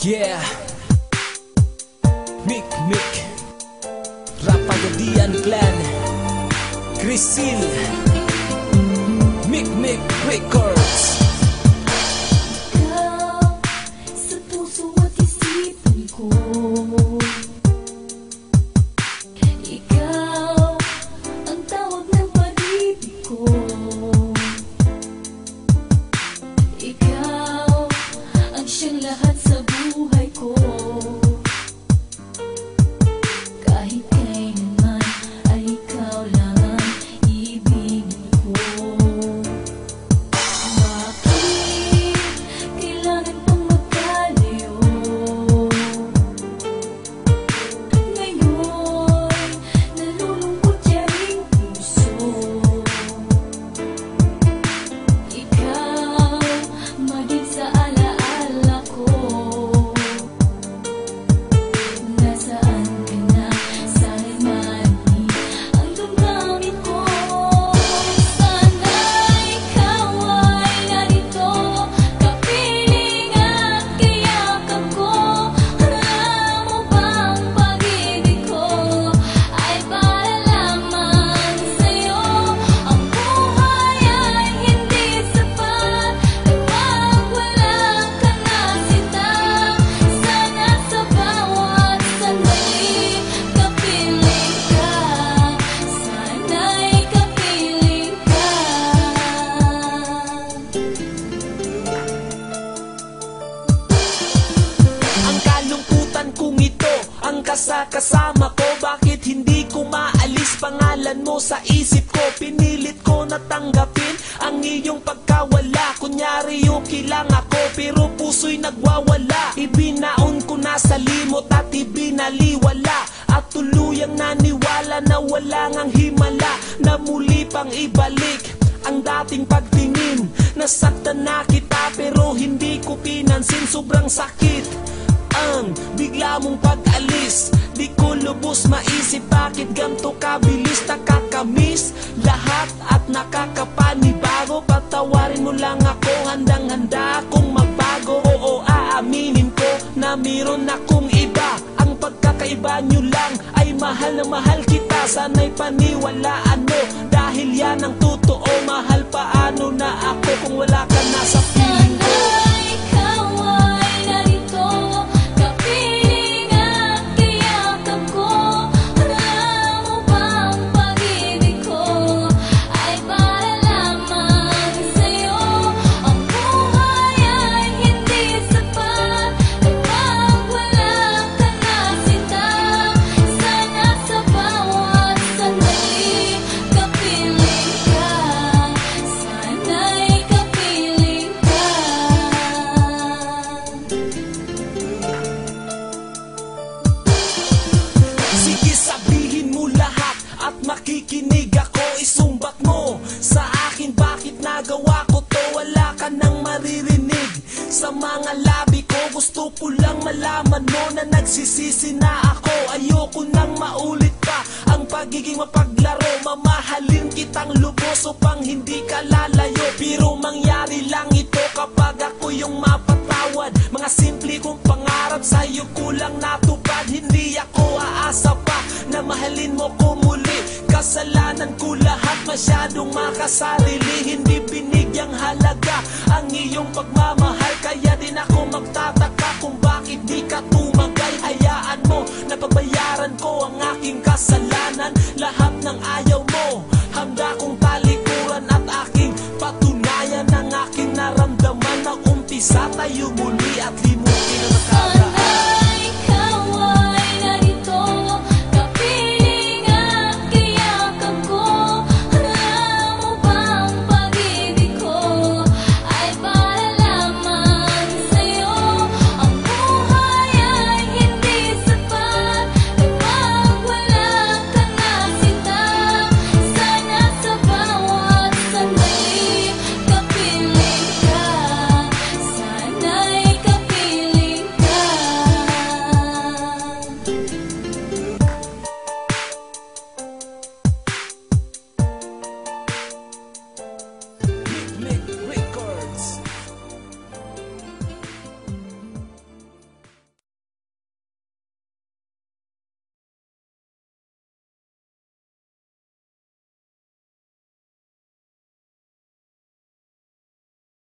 Yeah, Mick Rapagadian Clan, Crisil, Mick Records. Ikaw sa puso at isipan ko, ikaw ang tawag ng pag-ibig ko, ikaw ang siyang lahat sa buhay ko. Kahit kailanman ay ikaw lang ang ibigin ko. Bakit kailangan pang magkalayo? Ngayon nalulungkot yaring puso. Ikaw maging sa alaala ko. Nasaan ka na? Sana'y mali ang damdamin ko. Sana'y ikaw ay narito, kapiling at kayakap ko. Alam mo bang pag-ibig ko ay para lamang sa'yo? Ang buhay ay hindi sapat kapag wala ka na, sinta. Sana sa bawat sandali kapiling ka. Sana'y kapiling ka. Ang kalungkutan kong ito, ang kasama ko. Bakit hindi ko maalis pangalan mo sa isip ko? Pinilit ko na tanggapin ang iyong pagkawala. Kunyari okay lang ako, pero puso'y nagwawala. Ibinaon ko na sa limot at ibinaliwala, at tuluyang naniwala na wala ngang himala, na muli pang ibalik ang dating pagtingin. Nasaktan na kita pero hindi ko pinansin. Sobrang sakit ang bigla mong pag-alis. Di ko lubos maisip bakit ganto kabilis. Nakakamiss lahat at nakakapanibago. Patawarin mo lang ako, handang-handa akong magbago. Oo, aaminin ko na meron akong iba. Ang pagkakaiba nyo lang ay mahal na mahal kita. Sana'y paniwalaan mo, dahil yan ang totoo. Mahal paano na ako kung wala ka na sa piling ko? Sana'y ikaw ay narito, kapiling at kayakap ko. Alam mo bang pag-ibig ko ay para lamang sa'yo? Ang buhay ay hindi sapat kapag wala ka na, sinta. Sana sa bawat sandali kapiling ka. Sana'y kapiling ka. Sige, sabihin mo lahat at makikinig ako. Isumbat mo sa akin bakit nagawa ko to. Wala ka nang maririnig sa mga labi ko. Gusto ko lang malaman mo na nagsisisi na ako. Ayoko nang maulit pa ang pagiging mapaglaro. Mamahalin kitang lubos upang hindi ka lalayo. Pero mangyari lang ito kapag ako yung mapatawad. Mga simple kong pangarap sa'yo kulang natupad. Hindi ako aasa pa na mahalin mo ko muli. Kasalanan ko lahat, masyadong makasarili. Hindi binigyang halaga ang iyong pagmamahal. Kaya din ako magtataka kung bakit di ka tumagay. Hayaan mo na pagbayaran ko ang aking kasalanan. Lahat ng ayaw mo, handa kong talikuran at aking patunayan ang aking naramdaman. Na umpisa tayo muli at limutin